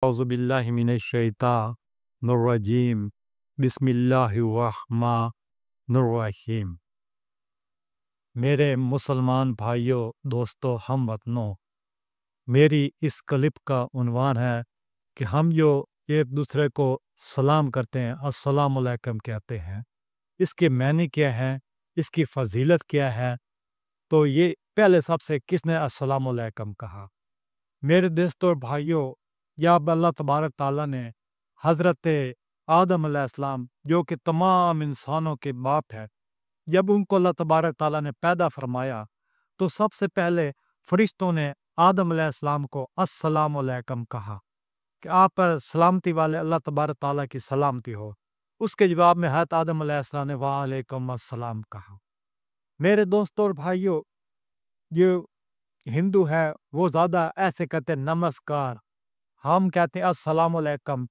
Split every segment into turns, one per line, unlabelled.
औज़ुबिल्लाहिमिनश्शैतानिर्रजीम बिस्मिल्लाहिर्रहमानिर्रहीम। मेरे मुसलमान भाइयों, दोस्तों, हम वतनों, मेरी इस क्लिप का उन्वान है कि हम जो एक दूसरे को सलाम करते हैं, अस्सलामु अलैकुम कहते हैं, इसके मानी क्या है, इसकी फजीलत क्या है। तो ये पहले सबसे किसने अस्सलामु अलैकुम कहा? मेरे दोस्तों और भाइयों, जब अल्लाह तबारक ताला ने हज़रत आदम अलैहिस्सलाम जो कि तमाम इंसानों के बाप है, जब उनको अल्लाह तबारक ताला ने पैदा फरमाया तो सबसे पहले फरिश्तों ने आदम अलैहिस्सलाम को अस्सलामु अलैकुम कहा कि आप पर सलामती वाले अल्लाह तबारक ताला की सलामती हो। उसके जवाब में हज़रत आदम अलैहिस्सलाम ने वालेकुम अस्सलाम कहा। मेरे दोस्तों और भाइयों, जो हिंदू है वो ज़्यादा ऐसे कहते हैं नमस्कार, हम कहते हैं अस्सलामु अलैकुम,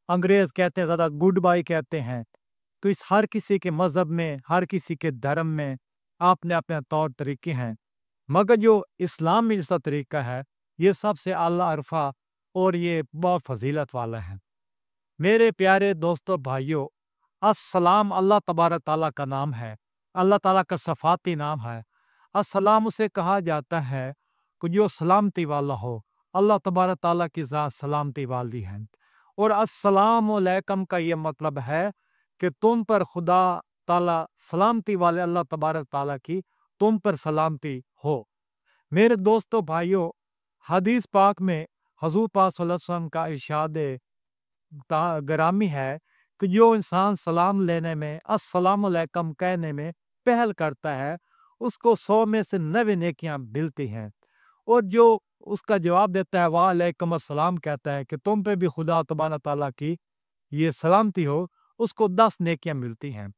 अंग्रेज़ कहते हैं ज़्यादा गुड बाय कहते हैं। तो इस हर किसी के मज़हब में, हर किसी के धर्म में अपने अपने तौर तरीके हैं, मगर जो इस्लाम में जैसा तरीका है ये सबसे आला अरफा और ये बहुत फजीलत वाला है। मेरे प्यारे दोस्तों भाइयों, अस्सलाम अल्लाह तबारक ताला का नाम है, अल्लाह ताला का सफ़ाती नाम है। अस्सलाम उसे कहा जाता है कि जो सलामती वाला हो, अल्लाह तबारक ताला की ज़ात सलामती वाली है। और अस्सलामु अलैकुम का ये मतलब है कि तुम पर खुदा ताला सलामती वाले अल्लाह तबारक ताला की तुम पर सलामती हो। मेरे दोस्तों भाइयों, हदीस पाक में हजूर पाक सल्लल्लाहु अलैहि वसल्लम का इरशाद ग्रामी है कि जो इंसान सलाम लेने में, अस्सलामु अलैकुम कहने में पहल करता है, उसको 100 में से 90 नेकियां मिलती हैं। और जो उसका जवाब देता है वालेकुम अस्सलाम कहता है कि तुम पे भी खुदा तबारक ताला की ये सलामती हो, उसको 10 नेकियां मिलती हैं।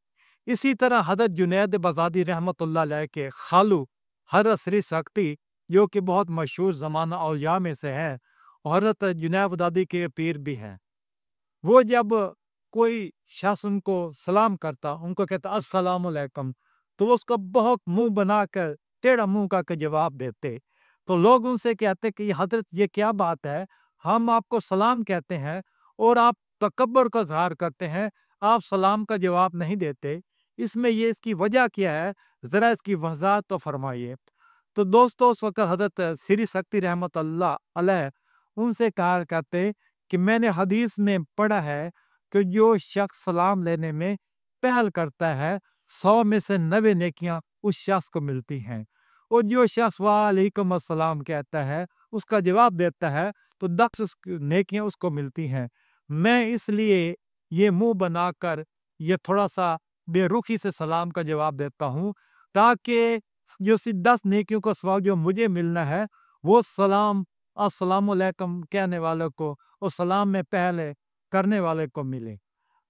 इसी तरह हज़रत जुनैद बगदादी रहमतुल्लाह अलैह के खालू हज़रत श्री शक्ति, जो कि बहुत मशहूर ज़माना औलिया में से है और हज़रत जुनैद बगदादी के पीर भी हैं, वो जब कोई शख्स उनको सलाम करता, उनको कहता अस्सलामु अलैकुम, तो वो उसका बहुत मुंह बनाकर टेढ़ा मुंह करके जवाब देते। तो लोग उनसे कहते कि हजरत ये क्या बात है, हम आपको सलाम कहते हैं और आप तकब्बुर का इज़हार करते हैं, आप सलाम का जवाब नहीं देते, इसमें ये इसकी वजह क्या है, ज़रा इसकी वज़ाहत तो फरमाइए। तो दोस्तों, उस वक्त हजरत श्री शक्ति रहमतुल्लाह अलैह उनसे कहा करते कि मैंने हदीस में पढ़ा है कि जो शख्स सलाम लेने में पहल करता है, 100 में से 90 नेकियां उस शख्स को मिलती हैं। और जो शख्स वालेकुम अस्सलाम कहता है, उसका जवाब देता है, तो 10 नेकियां उसको मिलती हैं। मैं इसलिए ये मुंह बनाकर ये थोड़ा सा बेरुखी से सलाम का जवाब देता हूँ, ताकि जो 10 नेकियों का सवाब जो मुझे मिलना है, वो सलाम अस्सलामु अलैकुम कहने वालों को और सलाम में पहले करने वाले को मिले।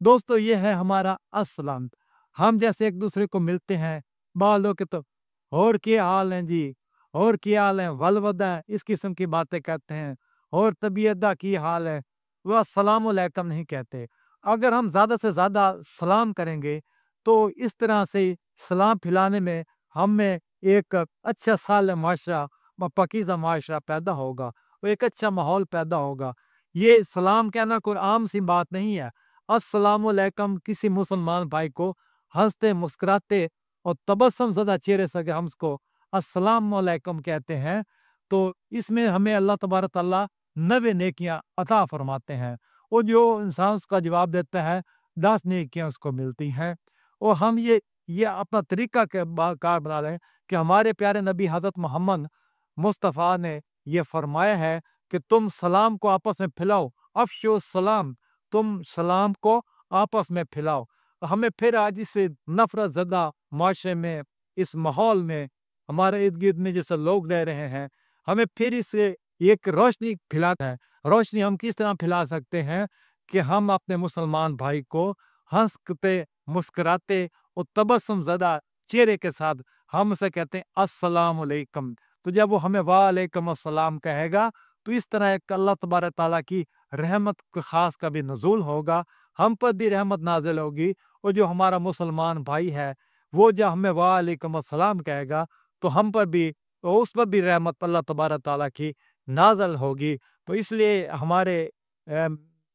दोस्तों, ये है हमारा अस्सलाम। हम जैसे एक दूसरे को मिलते हैं, बालों के तो और क्या हाल हैं जी, और क्या हाल है, वलवदा है, इस किस्म की बातें करते हैं, और तबीयत दा की हाल है, वह अस्सलामु अलैकुम नहीं कहते। अगर हम ज़्यादा से ज़्यादा सलाम करेंगे तो इस तरह से सलाम फैलाने में हम में एक अच्छा साल माशरा व पाकीज़ा माशरा पैदा होगा, वो एक अच्छा माहौल पैदा होगा। ये सलाम कहना कोई आम सी बात नहीं है। अस्सलामु अलैकुम किसी मुसलमान भाई को हंसते मुस्कुराते और तबस्सुम ज़दा चेहरे से हम उसको अस्सलामु अलैकुम कहते हैं, तो इसमें हमें अल्लाह तबारक ताला 90 नेकियां अता फरमाते हैं। और जो इंसान उसका जवाब देता है, 10 नेकियां उसको मिलती हैं। और हम ये अपना तरीका के कार बना लें कि हमारे प्यारे नबी हज़रत मोहम्मद मुस्तफ़ा ने ये फरमाया है कि तुम सलाम को आपस में फैलाओ, अफ़शु सलाम, तुम सलाम को आपस में फैलाओ। हमें फिर आज इस नफ़रत ज़दा माशरे में, इस माहौल में, हमारे इर्द गिर्द में जैसे लोग रह रहे हैं, हमें फिर इससे एक रोशनी फैलाना है। रोशनी हम किस तरह फैला सकते हैं कि हम अपने मुसलमान भाई को हंसते मुस्कुराते और तबस्सुम ज़दा चेहरे के साथ हम उसे कहते हैं अस्सलामु अलैकुम। तो जब वो हमें वालेकुम अस्सलाम कहेगा, तो इस तरह एक अल्लाह तबारक ताला की रहमत ख़ास का भी नुज़ूल होगा, हम पर भी रहमत नाज़िल होगी। और जो हमारा मुसलमान भाई है, वो जब हमें वालेकुम अस्सलाम कहेगा, तो हम पर भी और उस पर भी रहमत अल्लाह तबारक ताला की नाज़िल होगी। तो इसलिए हमारे اے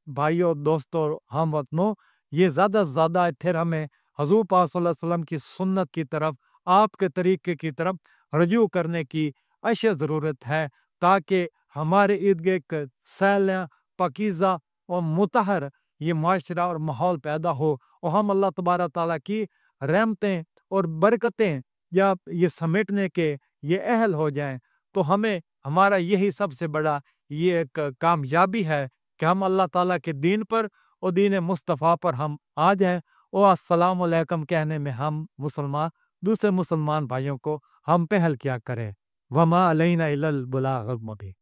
بھائیوں دوستوں ہم وطنوں، یہ زیادہ سے زیادہ پھر ہمیں حضور پاک صلی اللہ علیہ وسلم کی سنت کی طرف، آپ کے طریقے کی طرف رجوع کرنے کی اشد ضرورت ہے، تاکہ ہمارے ارد گرد ایک سالم، پاکیزہ اور مطہر یہ معاشرہ اور ماحول پیدا ہو، اور ہم اللہ تبارک تعالیٰ کی رحمتیں اور برکتیں یا یہ سمیٹنے کے یہ اہل ہو جائیں، تو ہمیں ہمارا یہی سب سے بڑا یہ ایک کامیابی ہے کہ ہم اللہ تعالیٰ کے دین پر اور دین مصطفیٰ پر ہم آ جائیں، اور السلام علیکم کہنے میں ہم مسلمان دوسرے مسلمان بھائیوں کو ہم پہل کیا کریں۔ وما علینا الا البلاغ المبین۔